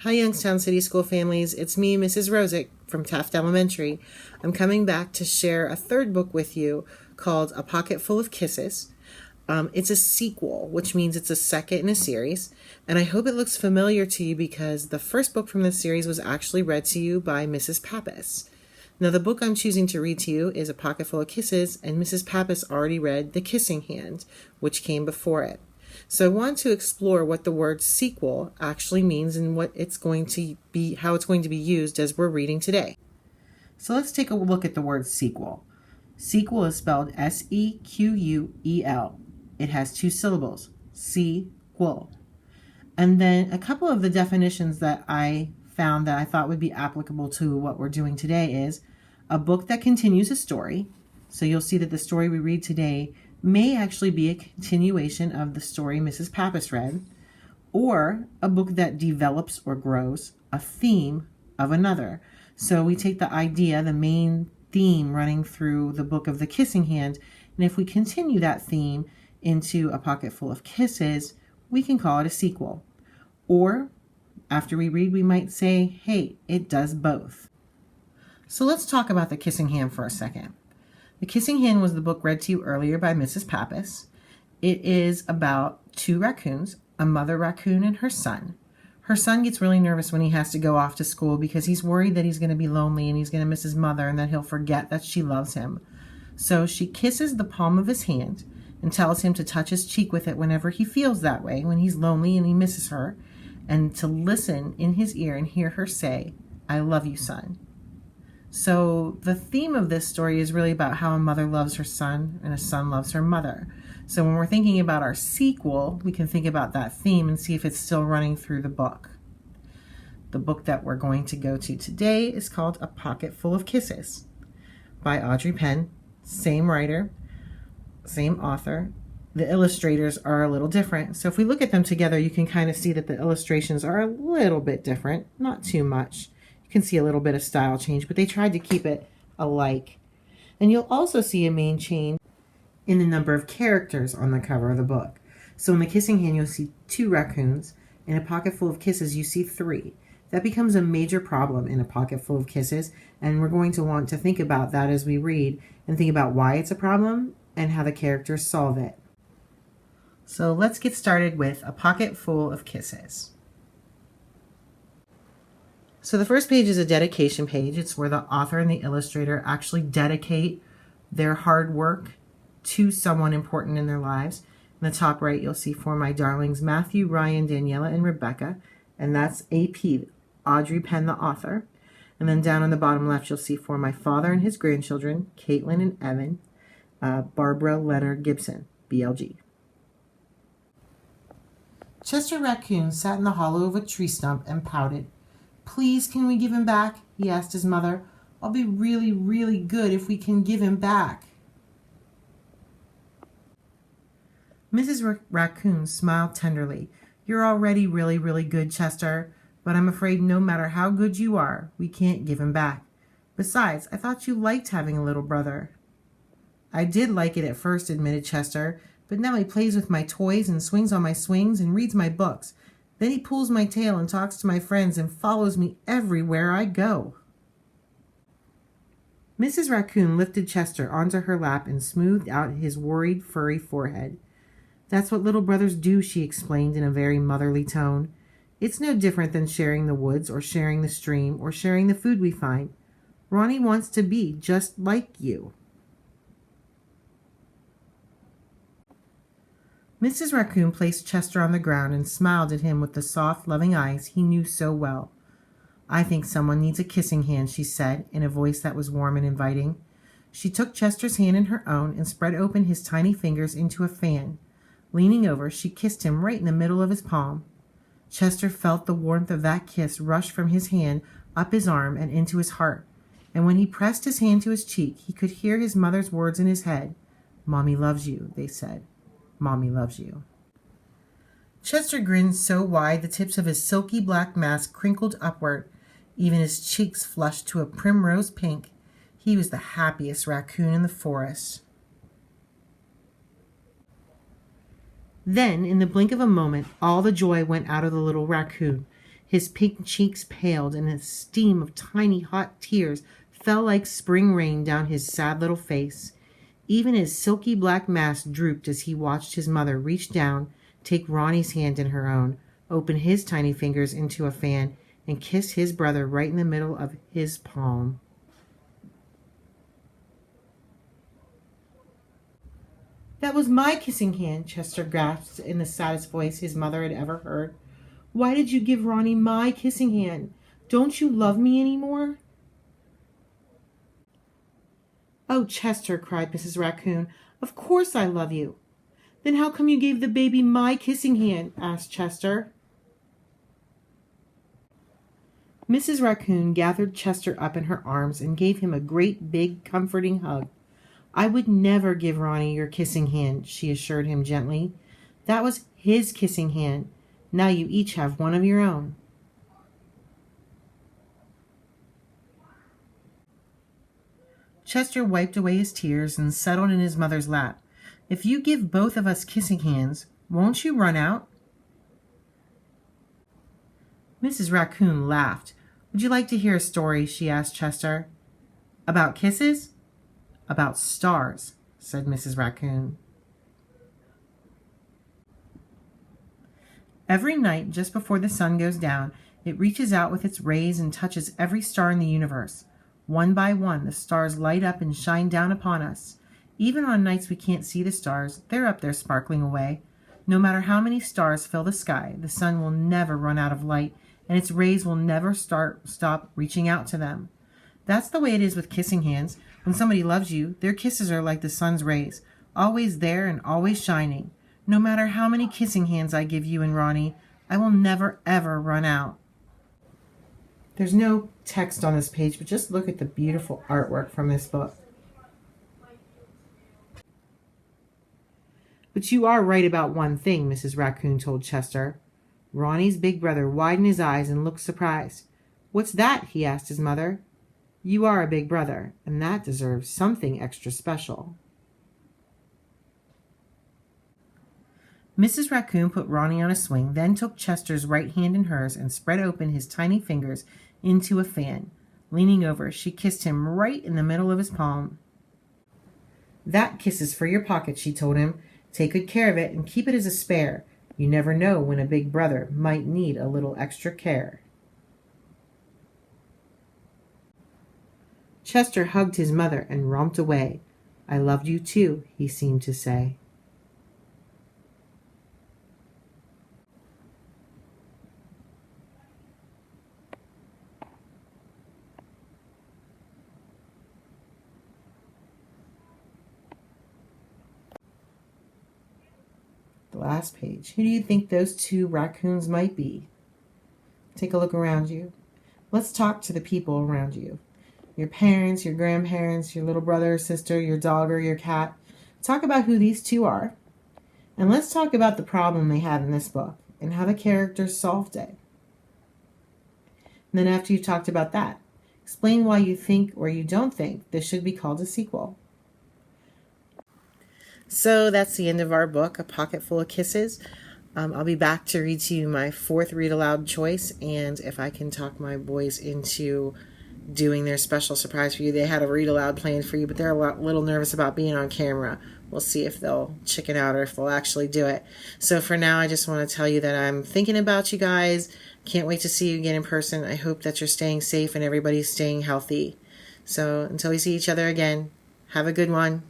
Hi, Youngstown City School families. It's me, Mrs. Roseck from Taft Elementary. I'm coming back to share a third book with you called A Pocket Full of Kisses. It's a sequel, which means it's a second in a series, and I hope it looks familiar to you because the first book from this series was actually read to you by Mrs. Pappas. Now, the book I'm choosing to read to you is A Pocket Full of Kisses, and Mrs. Pappas already read The Kissing Hand, which came before it. So I want to explore what the word sequel actually means and what it's going to be, how it's going to be used as we're reading today. So let's take a look at the word sequel. Sequel is spelled S-E-Q-U-E-L. It has two syllables, sequel. And then a couple of the definitions that I found that I thought would be applicable to what we're doing today is a book that continues a story. So you'll see that the story we read today may actually be a continuation of the story Mrs. Pappas read, or a book that develops or grows a theme of another. So we take the idea, the main theme running through the book of The Kissing Hand, and if we continue that theme into A Pocket Full of Kisses, we can call it a sequel. Or after we read, we might say, hey, it does both. So let's talk about The Kissing Hand for a second. The Kissing Hand was the book read to you earlier by Mrs. Pappas. It is about two raccoons, a mother raccoon and her son. Her son gets really nervous when he has to go off to school because he's worried that he's going to be lonely and he's going to miss his mother and that he'll forget that she loves him. So she kisses the palm of his hand and tells him to touch his cheek with it whenever he feels that way, when he's lonely and he misses her, and to listen in his ear and hear her say, "I love you, son." So the theme of this story is really about how a mother loves her son and a son loves her mother. So when we're thinking about our sequel, we can think about that theme and see if it's still running through the book. The book that we're going to go to today is called A Pocket Full of Kisses by Audrey Penn. Same writer, same author. The illustrators are a little different. So if we look at them together, you can kind of see that the illustrations are a little bit different, not too much. You can see a little bit of style change, but they tried to keep it alike. And you'll also see a main change in the number of characters on the cover of the book. So in The Kissing Hand, you'll see two raccoons. In A Pocket Full of Kisses, you see three. That becomes a major problem in A Pocket Full of Kisses, and we're going to want to think about that as we read and think about why it's a problem and how the characters solve it. So let's get started with A Pocket Full of Kisses. So the first page is a dedication page. It's where the author and the illustrator actually dedicate their hard work to someone important in their lives. In the top right, you'll see For My Darlings, Matthew, Ryan, Daniela, and Rebecca. And that's AP, Audrey Penn, the author. And then down on the bottom left, you'll see For My Father and His Grandchildren, Caitlin and Evan, Barbara Leonard Gibson, BLG. Chester Raccoon sat in the hollow of a tree stump and pouted. "Please, can we give him back?" he asked his mother. "I'll be really, really good if we can give him back." Mrs. Raccoon smiled tenderly. "You're already really, really good, Chester, but I'm afraid no matter how good you are, we can't give him back. Besides, I thought you liked having a little brother." "I did like it at first," admitted Chester, "but now he plays with my toys and swings on my swings and reads my books. Then he pulls my tail and talks to my friends and follows me everywhere I go." Mrs. Raccoon lifted Chester onto her lap and smoothed out his worried, furry forehead. "That's what little brothers do," she explained in a very motherly tone. "It's no different than sharing the woods or sharing the stream or sharing the food we find. Ronnie wants to be just like you." Mrs. Raccoon placed Chester on the ground and smiled at him with the soft, loving eyes he knew so well. "I think someone needs a kissing hand," she said, in a voice that was warm and inviting. She took Chester's hand in her own and spread open his tiny fingers into a fan. Leaning over, she kissed him right in the middle of his palm. Chester felt the warmth of that kiss rush from his hand up his arm and into his heart, and when he pressed his hand to his cheek, he could hear his mother's words in his head. "Mommy loves you," they said. "Mommy loves you." Chester grinned so wide the tips of his silky black mask crinkled upward. Even his cheeks flushed to a primrose pink. He was the happiest raccoon in the forest. Then, in the blink of a moment, all the joy went out of the little raccoon. His pink cheeks paled, and a steam of tiny hot tears fell like spring rain down his sad little face. Even his silky black mask drooped as he watched his mother reach down, take Ronnie's hand in her own, open his tiny fingers into a fan, and kiss his brother right in the middle of his palm. "That was my kissing hand," Chester gasped in the saddest voice his mother had ever heard. "Why did you give Ronnie my kissing hand? Don't you love me any more?" "Oh, Chester," cried Mrs. Raccoon, "of course I love you." "Then how come you gave the baby my kissing hand?" asked Chester. Mrs. Raccoon gathered Chester up in her arms and gave him a great big comforting hug. "I would never give Ronnie your kissing hand," she assured him gently. "That was his kissing hand. Now you each have one of your own." Chester wiped away his tears and settled in his mother's lap. "If you give both of us kissing hands, won't you run out?" Mrs. Raccoon laughed. "Would you like to hear a story?" she asked Chester. "About kisses?" "About stars," said Mrs. Raccoon. Every night, just before the sun goes down, it reaches out with its rays and touches every star in the universe. One by one, the stars light up and shine down upon us. Even on nights we can't see the stars, they're up there sparkling away. No matter how many stars fill the sky, the sun will never run out of light, and its rays will never stop reaching out to them. That's the way it is with kissing hands. When somebody loves you, their kisses are like the sun's rays, always there and always shining. No matter how many kissing hands I give you and Ronnie, I will never, ever run out. There's no text on this page, but just look at the beautiful artwork from this book. "But you are right about one thing," Mrs. Raccoon told Chester. Ronnie's big brother widened his eyes and looked surprised. "What's that?" he asked his mother. "You are a big brother, and that deserves something extra special." Mrs. Raccoon put Ronnie on a swing, then took Chester's right hand in hers and spread open his tiny fingers into a fan. Leaning over, she kissed him right in the middle of his palm. "That kiss is for your pocket," she told him. "Take good care of it and keep it as a spare. You never know when a big brother might need a little extra care." Chester hugged his mother and romped away. "I loved you too," he seemed to say. The last page. Who do you think those two raccoons might be? Take a look around you. Let's talk to the people around you. Your parents, your grandparents, your little brother or sister, your dog or your cat. Talk about who these two are. And let's talk about the problem they had in this book and how the characters solved it. And then after you've talked about that, explain why you think or you don't think this should be called a sequel. So that's the end of our book, A Pocket Full of Kisses. I'll be back to read to you my fourth read aloud choice, and if I can talk my boys into doing their special surprise for you. They had a read aloud planned for you, but they're a little nervous about being on camera. We'll see if they'll chicken out or if they'll actually do it. So for now, I just want to tell you that I'm thinking about you guys. Can't wait to see you again in person. I hope that you're staying safe and everybody's staying healthy. So until we see each other again, have a good one.